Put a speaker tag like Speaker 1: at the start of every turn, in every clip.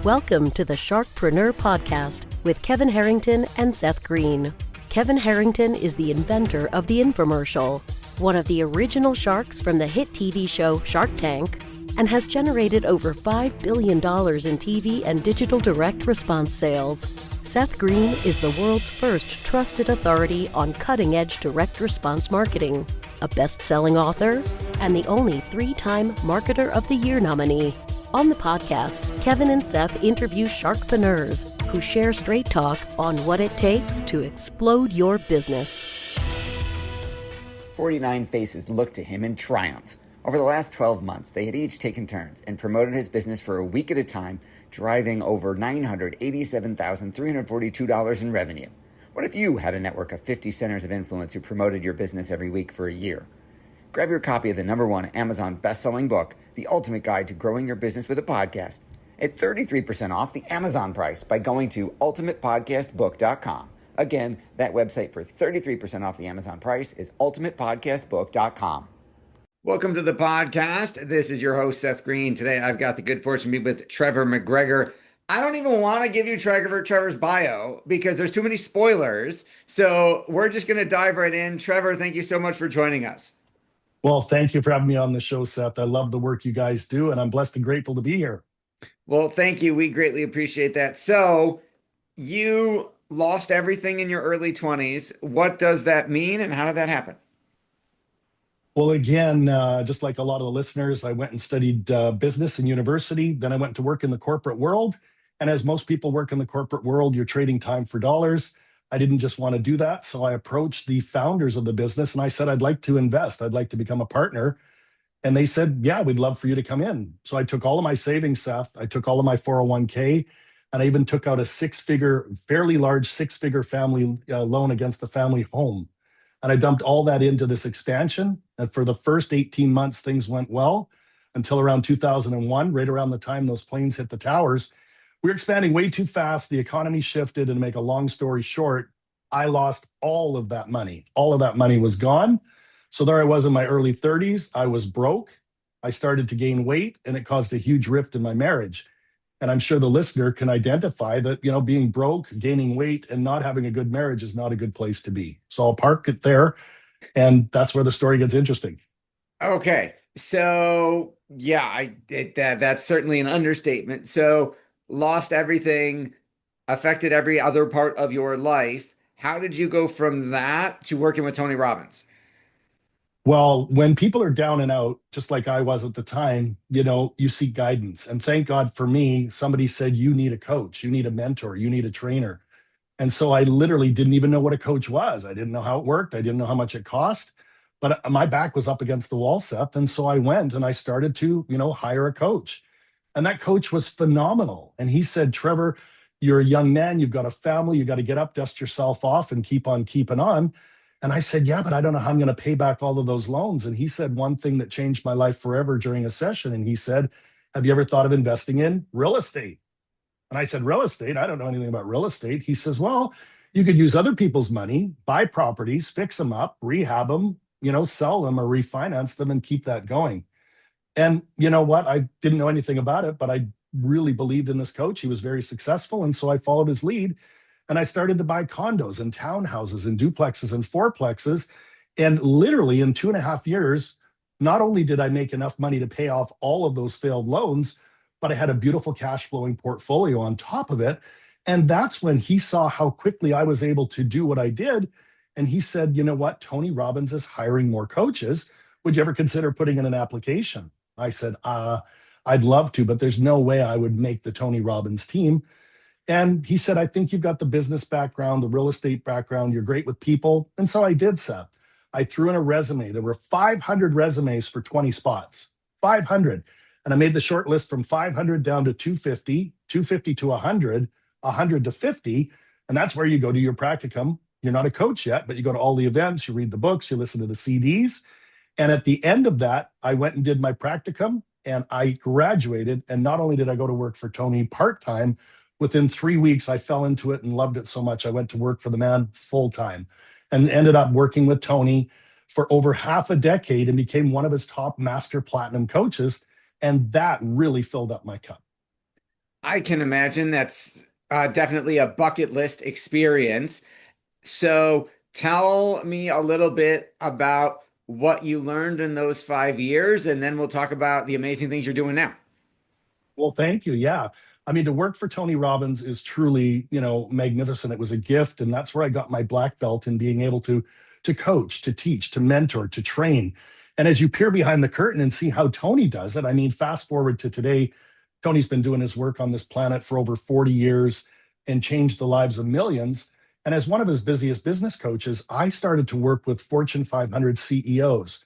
Speaker 1: Welcome to the Sharkpreneur podcast with Kevin Harrington and Seth Greene. Kevin Harrington is the inventor of the infomercial, one of the original sharks from the hit TV show Shark Tank, and has generated over $5 billion in TV and digital direct response sales. Seth Greene is the world's first trusted authority on cutting-edge direct response marketing, a best-selling author, and the only 3-time Marketer of the Year nominee. On the podcast, Kevin and Seth interview sharkpreneurs who share straight talk on what it takes to explode your business.
Speaker 2: 49 faces looked to him in triumph. Over the last 12 months, they had each taken turns and promoted his business for a week at a time, driving over $987,342 in revenue. What if you had a network of 50 centers of influence who promoted your business every week for a year? Grab your copy of the #1 Amazon best-selling book, The Ultimate Guide to Growing Your Business with a Podcast, at 33% off the Amazon price by going to ultimatepodcastbook.com. Again, that website for 33% off the Amazon price is ultimatepodcastbook.com. Welcome to the podcast. This is your host, Seth Greene. Today, I've got the good fortune to be with Trevor McGregor. I don't even want to give you Trevor's bio because there's too many spoilers. So we're just going to dive right in. Trevor, thank you so much for joining us.
Speaker 3: Well, thank you for having me on the show, Seth. I love the work you guys do, and I'm blessed and grateful to be here.
Speaker 2: Well, thank you. We greatly appreciate that. So you lost everything in your early 20s. What does that mean, and how did that happen?
Speaker 3: Well, again, just like a lot of the listeners, I went and studied business in university. Then I went to work in the corporate world. And as most people work in the corporate world, you're trading time for dollars. I didn't just want to do that. So I approached the founders of the business and I said, I'd like to invest. I'd like to become a partner. And they said, yeah, we'd love for you to come in. So I took all of my savings, Seth. I took all of my 401k, and I even took out a fairly large six-figure family loan against the family home. And I dumped all that into this expansion. And for the first 18 months, things went well until around 2001, right around the time those planes hit the towers. We were expanding way too fast. The economy shifted, and to make a long story short, I lost all of that money. All of that money was gone. So there I was in my early 30s. I was broke. I started to gain weight, and it caused a huge rift in my marriage. And I'm sure the listener can identify that, being broke, gaining weight, and not having a good marriage is not a good place to be. So I'll park it there. And that's where the story gets interesting.
Speaker 2: Okay. So yeah, that's certainly an understatement. So lost everything, affected every other part of your life. How did you go from that to working with Tony Robbins?
Speaker 3: Well, when people are down and out, just like I was at the time, you seek guidance. And thank God for me, somebody said, you need a coach, you need a mentor, you need a trainer. And so I literally didn't even know what a coach was. I didn't know how it worked. I didn't know how much it cost. But my back was up against the wall, Seth. And so I went and I started to, hire a coach. And that coach was phenomenal. And he said, Trevor, you're a young man. You've got a family. You got to get up, dust yourself off, and keep on keeping on. And I said, yeah, but I don't know how I'm going to pay back all of those loans. And he said one thing that changed my life forever during a session. And he said, have you ever thought of investing in real estate? And I said, real estate? I don't know anything about real estate. He says, well, you could use other people's money, buy properties, fix them up, rehab them, sell them or refinance them and keep that going. And you know what? I didn't know anything about it, but I really believed in this coach. He was very successful. And so I followed his lead and I started to buy condos and townhouses and duplexes and fourplexes. And literally in 2.5 years, not only did I make enough money to pay off all of those failed loans, but I had a beautiful cash flowing portfolio on top of it. And that's when he saw how quickly I was able to do what I did. And he said, you know what? Tony Robbins is hiring more coaches. Would you ever consider putting in an application? I said, I'd love to, but there's no way I would make the Tony Robbins team. And he said, I think you've got the business background, the real estate background. You're great with people. And so I did, Seth. I threw in a resume. There were 500 resumes for 20 spots, 500. And I made the short list from 500 down to 250, 250 to 100, 100 to 50. And that's where you go to your practicum. You're not a coach yet, but you go to all the events, you read the books, you listen to the CDs. And at the end of that, I went and did my practicum and I graduated. And not only did I go to work for Tony part-time, within 3 weeks, I fell into it and loved it so much. I went to work for the man full-time and ended up working with Tony for over half a decade and became one of his top master platinum coaches. And that really filled up my cup.
Speaker 2: I can imagine that's definitely a bucket list experience. So tell me a little bit about what you learned in those 5 years, and then we'll talk about the amazing things you're doing now.
Speaker 3: Well, thank you. Yeah. I mean, to work for Tony Robbins is truly, magnificent. It was a gift, and that's where I got my black belt in being able to coach, to teach, to mentor, to train. And as you peer behind the curtain and see how Tony does it, I mean, fast forward to today, Tony's been doing his work on this planet for over 40 years and changed the lives of millions. And as one of his busiest business coaches, I started to work with Fortune 500 CEOs,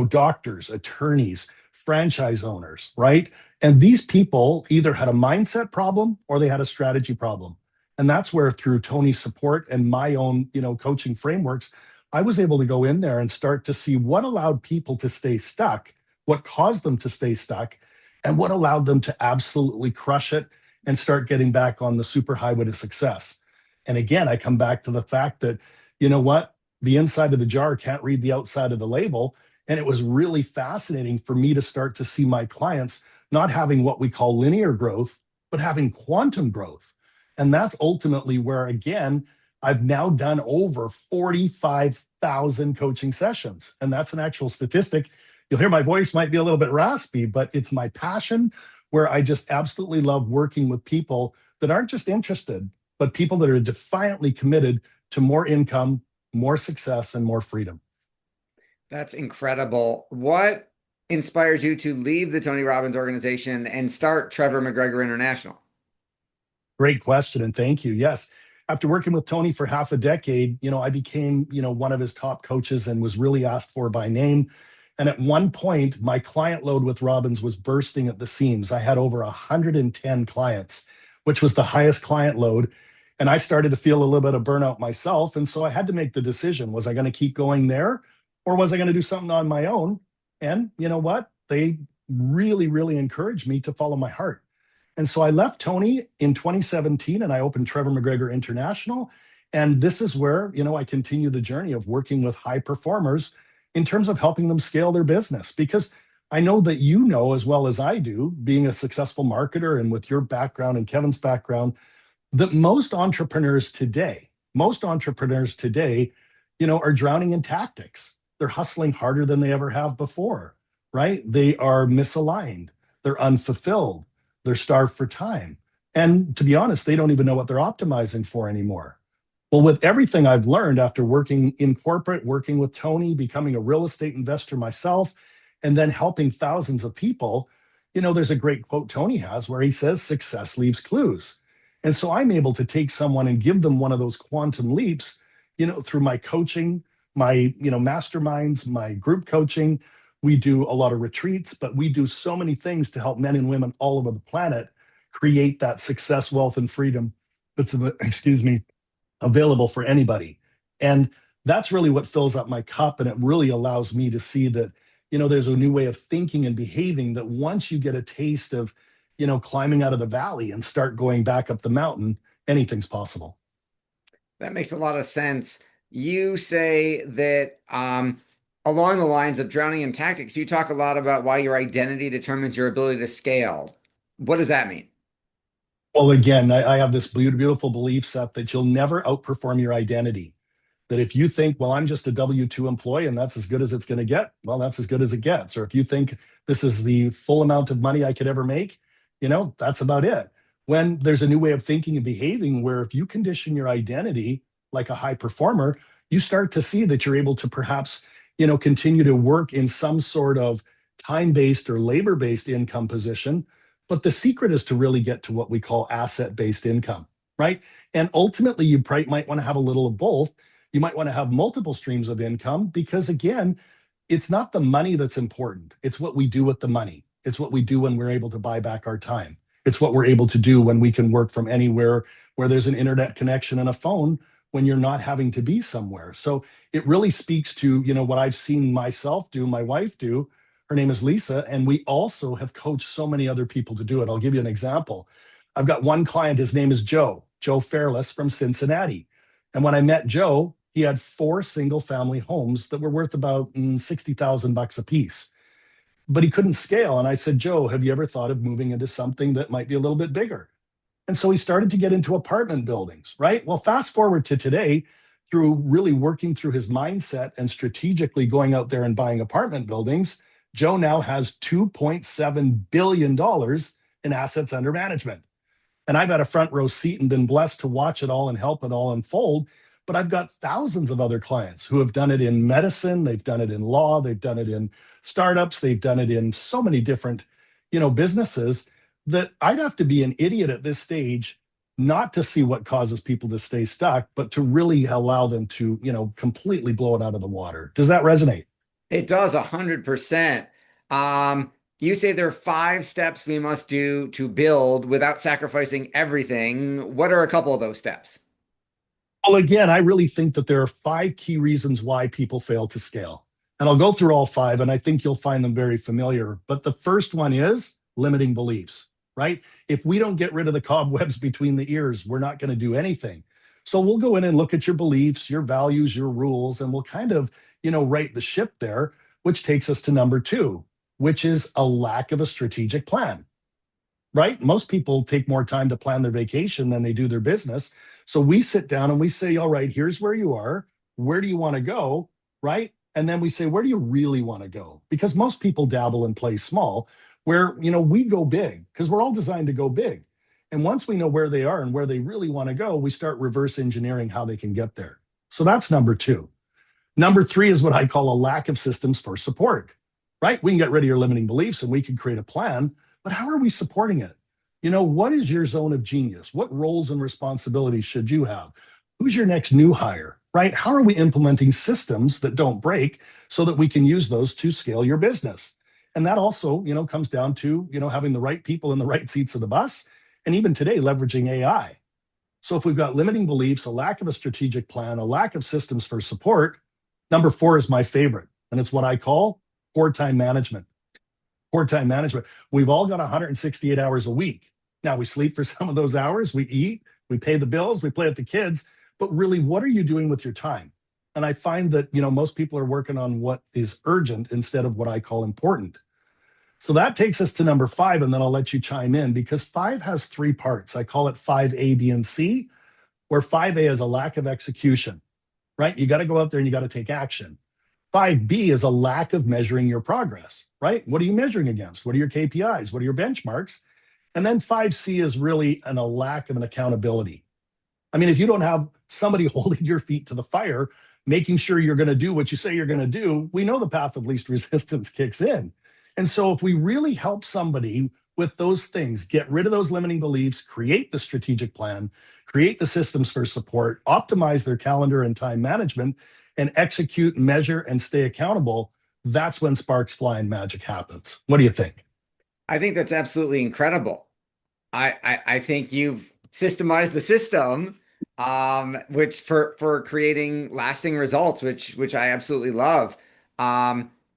Speaker 3: doctors, attorneys, franchise owners, right? And these people either had a mindset problem or they had a strategy problem. And that's where through Tony's support and my own, coaching frameworks, I was able to go in there and start to see what allowed people to stay stuck, what caused them to stay stuck, and what allowed them to absolutely crush it and start getting back on the superhighway to success. And again, I come back to the fact that, you know what? The inside of the jar can't read the outside of the label. And it was really fascinating for me to start to see my clients not having what we call linear growth, but having quantum growth. And that's ultimately where, again, I've now done over 45,000 coaching sessions. And that's an actual statistic. You'll hear my voice might be a little bit raspy, but it's my passion where I just absolutely love working with people that aren't just interested, but people that are defiantly committed to more income, more success, and more freedom.
Speaker 2: That's incredible. What inspires you to leave the Tony Robbins organization and start Trevor McGregor International?
Speaker 3: Great question, and thank you. Yes, after working with Tony for half a decade, I became, one of his top coaches and was really asked for by name. And at one point, my client load with Robbins was bursting at the seams. I had over 110 clients, which was the highest client load. And I started to feel a little bit of burnout myself. And so I had to make the decision, was I going to keep going there or was I going to do something on my own? And you know what? They really, really encouraged me to follow my heart. And so I left Tony in 2017 and I opened Trevor McGregor International. And this is where, I continue the journey of working with high performers in terms of helping them scale their business. Because I know that you know as well as I do, being a successful marketer and with your background and Kevin's background, that most entrepreneurs today, are drowning in tactics. They're hustling harder than they ever have before, right? They are misaligned. They're unfulfilled. They're starved for time. And to be honest, they don't even know what they're optimizing for anymore. Well, with everything I've learned after working in corporate, working with Tony, becoming a real estate investor myself, and then helping thousands of people, there's a great quote Tony has where he says, success leaves clues. And so I'm able to take someone and give them one of those quantum leaps, through my coaching, my, masterminds, my group coaching. We do a lot of retreats, but we do so many things to help men and women all over the planet create that success, wealth, and freedom that's, available for anybody. And that's really what fills up my cup. And it really allows me to see that, there's a new way of thinking and behaving that once you get a taste of, climbing out of the valley and start going back up the mountain, anything's possible.
Speaker 2: That makes a lot of sense. You say that along the lines of drowning in tactics, you talk a lot about why your identity determines your ability to scale. What does that mean?
Speaker 3: Well, again, I have this beautiful belief set that you'll never outperform your identity. That if you think, well, I'm just a W-2 employee and that's as good as it's going to get, well, that's as good as it gets. Or if you think this is the full amount of money I could ever make, that's about it. When there's a new way of thinking and behaving where if you condition your identity like a high performer, you start to see that you're able to perhaps, continue to work in some sort of time-based or labor-based income position. But the secret is to really get to what we call asset-based income, right? And ultimately, you might want to have a little of both. You might want to have multiple streams of income because, again, it's not the money that's important. It's what we do with the money. It's what we do when we're able to buy back our time. It's what we're able to do when we can work from anywhere where there's an internet connection and a phone when you're not having to be somewhere. So it really speaks to, what I've seen myself do, my wife do. Her name is Lisa, and we also have coached so many other people to do it. I'll give you an example. I've got one client, his name is Joe Fairless from Cincinnati. And when I met Joe, he had 4 single family homes that were worth about $60,000 a piece. but he couldn't scale. And I said, Joe, have you ever thought of moving into something that might be a little bit bigger? And so he started to get into apartment buildings, right? Well, fast forward to today, through really working through his mindset and strategically going out there and buying apartment buildings, Joe now has $2.7 billion in assets under management. And I've had a front row seat and been blessed to watch it all and help it all unfold. But I've got thousands of other clients who have done it in medicine, they've done it in law, they've done it in startups, they've done it in so many different, businesses, that I'd have to be an idiot at this stage not to see what causes people to stay stuck, but to really allow them to, completely blow it out of the water. Does that resonate?
Speaker 2: It does 100%. You say there are 5 steps we must do to build without sacrificing everything. What are a couple of those steps?
Speaker 3: Well, again, I really think that there are 5 key reasons why people fail to scale. And I'll go through all 5, and I think you'll find them very familiar. But the first one is limiting beliefs, right? If we don't get rid of the cobwebs between the ears, we're not going to do anything. So we'll go in and look at your beliefs, your values, your rules, and we'll kind of, right the ship there, which takes us to number 2, which is a lack of a strategic plan, right? Most people take more time to plan their vacation than they do their business. So we sit down and we say, all right, here's where you are. Where do you want to go? Right. And then we say, where do you really want to go? Because most people dabble and play small, where, we go big because we're all designed to go big. And once we know where they are and where they really want to go, we start reverse engineering how they can get there. So that's number 2. Number 3 is what I call a lack of systems for support, right? We can get rid of your limiting beliefs and we can create a plan, but how are we supporting it? What is your zone of genius? What roles and responsibilities should you have? Who's your next new hire, right? How are we implementing systems that don't break so that we can use those to scale your business? And that also, comes down to, having the right people in the right seats of the bus, and even today, leveraging AI. So if we've got limiting beliefs, a lack of a strategic plan, a lack of systems for support, number 4 is my favorite, and it's what I call poor time management. Poor time management. We've all got 168 hours a week. Now, we sleep for some of those hours, we eat, we pay the bills, we play with the kids, but really, what are you doing with your time? And I find that, most people are working on what is urgent instead of what I call important. So that takes us to number 5, and then I'll let you chime in, because 5 has 3 parts. I call it 5A, B, and C, where 5A is a lack of execution, right? You got to go out there and you got to take action. 5B is a lack of measuring your progress, right? What are you measuring against? What are your KPIs? What are your benchmarks? And then 5C is really a lack of an accountability. I mean, if you don't have somebody holding your feet to the fire, making sure you're going to do what you say you're going to do, we know the path of least resistance kicks in. And so if we really help somebody with those things, get rid of those limiting beliefs, create the strategic plan, create the systems for support, optimize their calendar and time management, and execute, measure, and stay accountable, that's when sparks fly and magic happens. What do you think?
Speaker 2: I think that's absolutely incredible. I think you've systemized the system, which for creating lasting results, which I absolutely love.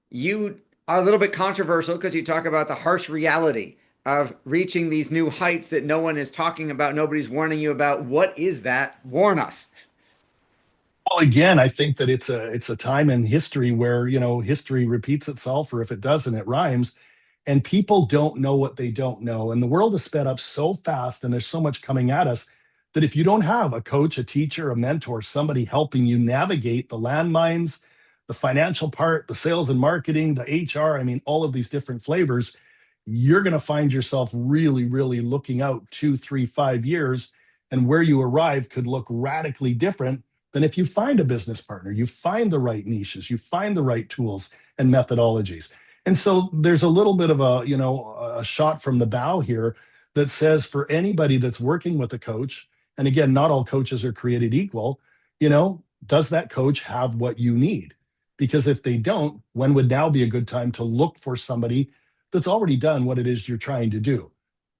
Speaker 2: You are a little bit controversial because you talk about the harsh reality of reaching these new heights that no one is talking about, nobody's warning you about. What is that? Warn us.
Speaker 3: Well, again, I think that it's a time in history where, history repeats itself, or if it doesn't, it rhymes. And people don't know what they don't know. And the world is sped up so fast and there's so much coming at us that if you don't have a coach, a teacher, a mentor, somebody helping you navigate the landmines, the financial part, the sales and marketing, the HR, I mean, all of these different flavors, you're going to find yourself really, really looking out 2, 3, 5 years. And where you arrive could look radically different than if you find a business partner, you find the right niches, you find the right tools and methodologies. And so there's a little bit of a shot from the bow here that says, for anybody that's working with a coach, and again, not all coaches are created equal, does that coach have what you need? Because if they don't, when would now be a good time to look for somebody that's already done what it is you're trying to do?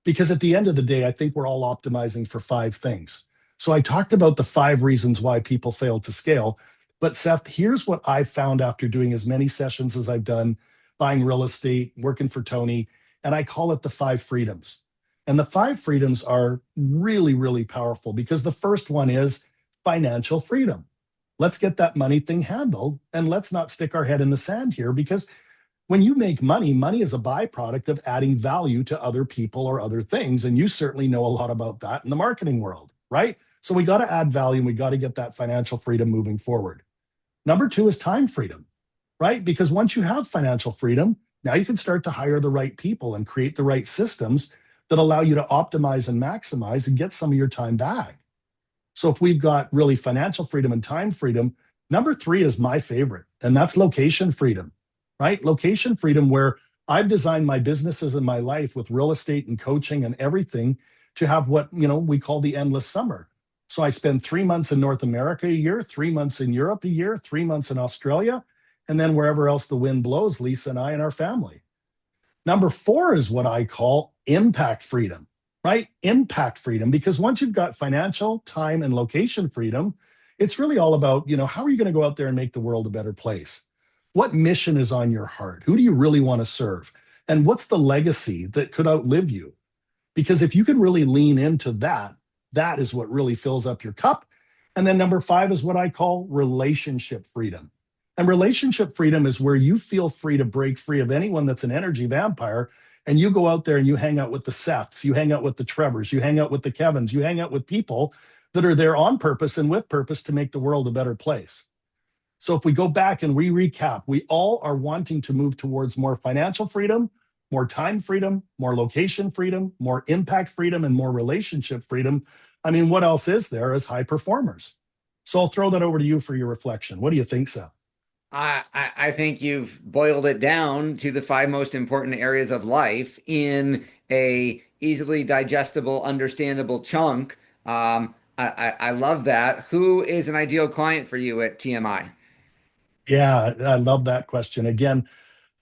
Speaker 3: Because at the end of the day, I think we're all optimizing for 5 things. So I talked about the 5 reasons why people fail to scale. But Seth, here's what I've found after doing as many sessions as I've done, buying real estate, working for Tony, and I call it the 5 freedoms. And the 5 freedoms are really, really powerful, because the first one is financial freedom. Let's get that money thing handled, and let's not stick our head in the sand here, because When you make money, money is a byproduct of adding value to other people or other things. And you certainly know a lot about that in the marketing world, right? So we got to add value and we got to get that financial freedom moving forward. Number two is time freedom, right? Because once you have financial freedom, now you can start to hire the right people and create the right systems that allow you to optimize and maximize and get some of your time back. So if we've got really financial freedom and time freedom, number three is my favorite, and that's location freedom, right? Location freedom, where I've designed my businesses and my life with real estate and coaching and everything to have what, we call the endless summer. So I spend 3 months in North America a year, 3 months in Europe a year, 3 months in Australia, and then wherever else the wind blows, Lisa and I and our family. Number four is what I call impact freedom, right? Impact freedom, because once you've got financial, time, and location freedom, it's really all about, how are you going to go out there and make the world a better place? What mission is on your heart? Who do you really want to serve? And what's the legacy that could outlive you? Because if you can really lean into that, that is what really fills up your cup. And then number five is what I call relationship freedom. And relationship freedom is where you feel free to break free of anyone that's an energy vampire. And you go out there and you hang out with the Seths, you hang out with the Trevors, you hang out with the Kevins, you hang out with people that are there on purpose and with purpose to make the world a better place. So if we go back and we recap, we all are wanting to move towards more financial freedom, more time freedom, more location freedom, more impact freedom, and more relationship freedom. I mean, what else is there as high performers? So I'll throw that over to you for your reflection. What do you think, Seth?
Speaker 2: I think you've boiled it down to the five most important areas of life in a easily digestible, understandable chunk. I love that. Who is an ideal client for you at TMI?
Speaker 3: Yeah, I love that question. Again,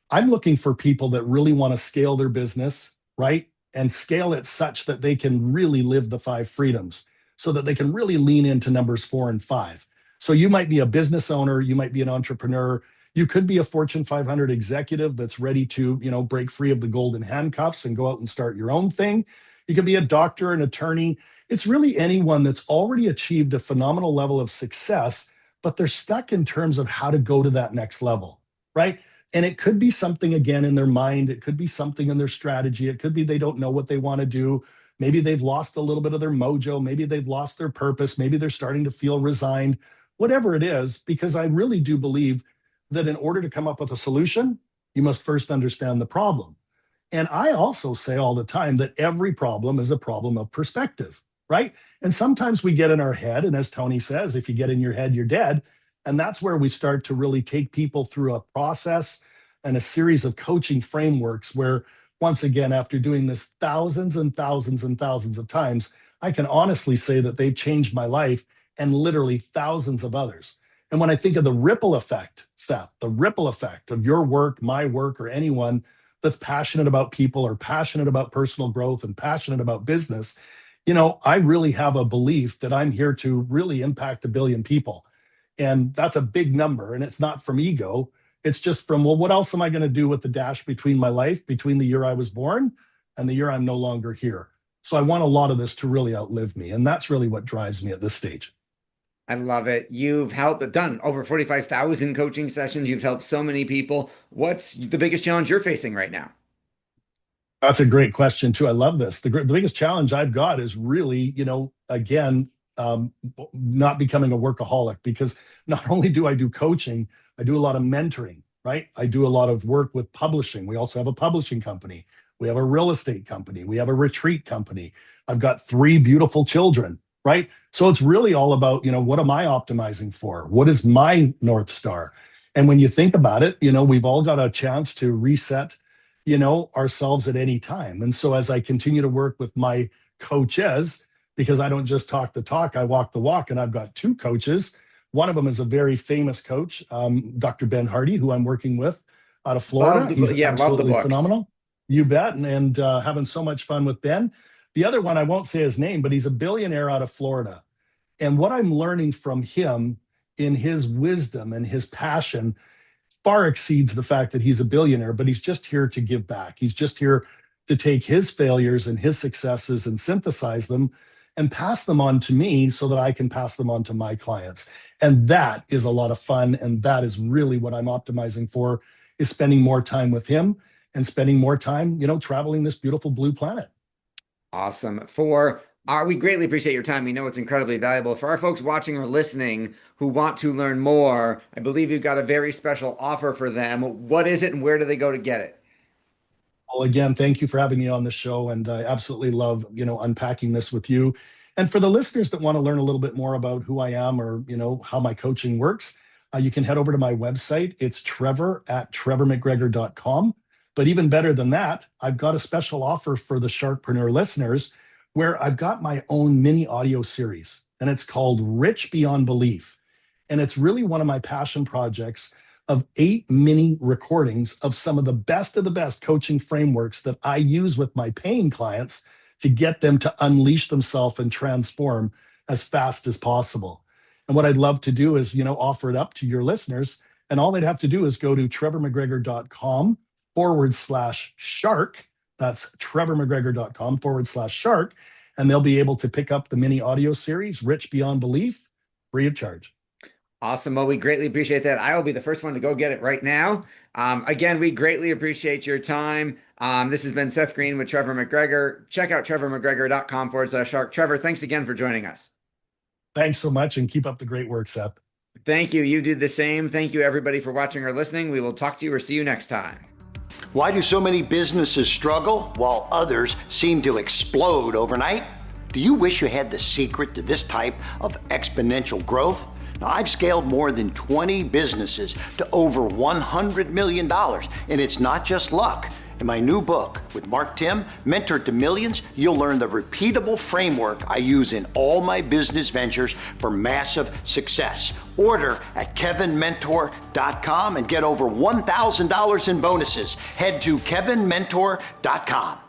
Speaker 3: I'm looking for people that really want to scale their business, right? And scale it such that they can really live the five freedoms so that they can really lean into numbers 4 and 5. So you might be a business owner, you might be an entrepreneur, you could be a Fortune 500 executive that's ready to, break free of the golden handcuffs and go out and start your own thing. You could be a doctor, an attorney. It's really anyone that's already achieved a phenomenal level of success, but they're stuck in terms of how to go to that next level, right? And it could be something, again, in their mind. It could be something in their strategy. It could be they don't know what they want to do. Maybe they've lost a little bit of their mojo. Maybe they've lost their purpose. Maybe they're starting to feel resigned, whatever it is, because I really do believe that in order to come up with a solution, you must first understand the problem. And I also say all the time that every problem is a problem of perspective, right? And sometimes we get in our head. And as Tony says, if you get in your head, you're dead. And that's where we start to really take people through a process and a series of coaching frameworks where, once again, after doing this thousands and thousands and thousands of times, I can honestly say that they've changed my life and literally thousands of others. And when I think of the ripple effect, Seth, the ripple effect of your work, my work, or anyone that's passionate about people or passionate about personal growth and passionate about business, I really have a belief that I'm here to really impact 1 billion people. And that's a big number. And it's not from ego. It's just from, well, what else am I going to do with the dash between my life, between the year I was born and the year I'm no longer here? So I want a lot of this to really outlive me. And that's really what drives me at this stage.
Speaker 2: I love it. You've done over 45,000 coaching sessions. You've helped so many people. What's the biggest challenge you're facing right now?
Speaker 3: That's a great question, too. I love this. The biggest challenge I've got is really, again, not becoming a workaholic, because not only do I do coaching, I do a lot of mentoring, right? I do a lot of work with publishing. We also have a publishing company. We have a real estate company. We have a retreat company. I've got 3 beautiful children, right? So it's really all about, what am I optimizing for? What is my North Star? And when you think about it, we've all got a chance to reset, ourselves at any time. And so as I continue to work with my coaches, because I don't just talk the talk, I walk the walk, and I've got 2 coaches. One of them is a very famous coach, Dr. Ben Hardy, who I'm working with out of Florida. He's absolutely phenomenal. You bet. And having so much fun with Ben. The other one, I won't say his name, but he's a billionaire out of Florida. And what I'm learning from him in his wisdom and his passion far exceeds the fact that he's a billionaire, but he's just here to give back. He's just here to take his failures and his successes and synthesize them and pass them on to me so that I can pass them on to my clients. And that is a lot of fun. And that is really what I'm optimizing for, is spending more time with him and spending more time, traveling this beautiful blue planet.
Speaker 2: Awesome. We greatly appreciate your time. We know it's incredibly valuable. For our folks watching or listening who want to learn more, I believe you've got a very special offer for them. What is it and where do they go to get it?
Speaker 3: Well, again, thank you for having me on the show, and I absolutely love, unpacking this with you. And for the listeners that want to learn a little bit more about who I am or, how my coaching works, you can head over to my website. It's trevor@trevormcgregor.com. But even better than that, I've got a special offer for the Sharkpreneur listeners where I've got my own mini audio series, and it's called Rich Beyond Belief. And it's really one of my passion projects of 8 mini recordings of some of the best coaching frameworks that I use with my paying clients to get them to unleash themselves and transform as fast as possible. And what I'd love to do is, offer it up to your listeners. And all they'd have to do is go to trevormcgregor.com/shark. That's trevormcgregor.com/shark. And they'll be able to pick up the mini audio series, Rich Beyond Belief, free of charge.
Speaker 2: Awesome. Well, we greatly appreciate that. I will be the first one to go get it right now. Again, we greatly appreciate your time. This has been Seth Greene with Trevor McGregor. Check out trevormcgregor.com/shark. Trevor, thanks again for joining us.
Speaker 3: Thanks so much, and keep up the great work, Seth.
Speaker 2: Thank you. You do the same. Thank you, everybody, for watching or listening. We will talk to you or see you next time.
Speaker 4: Why do so many businesses struggle while others seem to explode overnight? Do you wish you had the secret to this type of exponential growth? Now, I've scaled more than 20 businesses to over $100 million, and it's not just luck. In my new book with Mark Tim, Mentor to Millions, you'll learn the repeatable framework I use in all my business ventures for massive success. Order at kevinmentor.com and get over $1,000 in bonuses. Head to kevinmentor.com.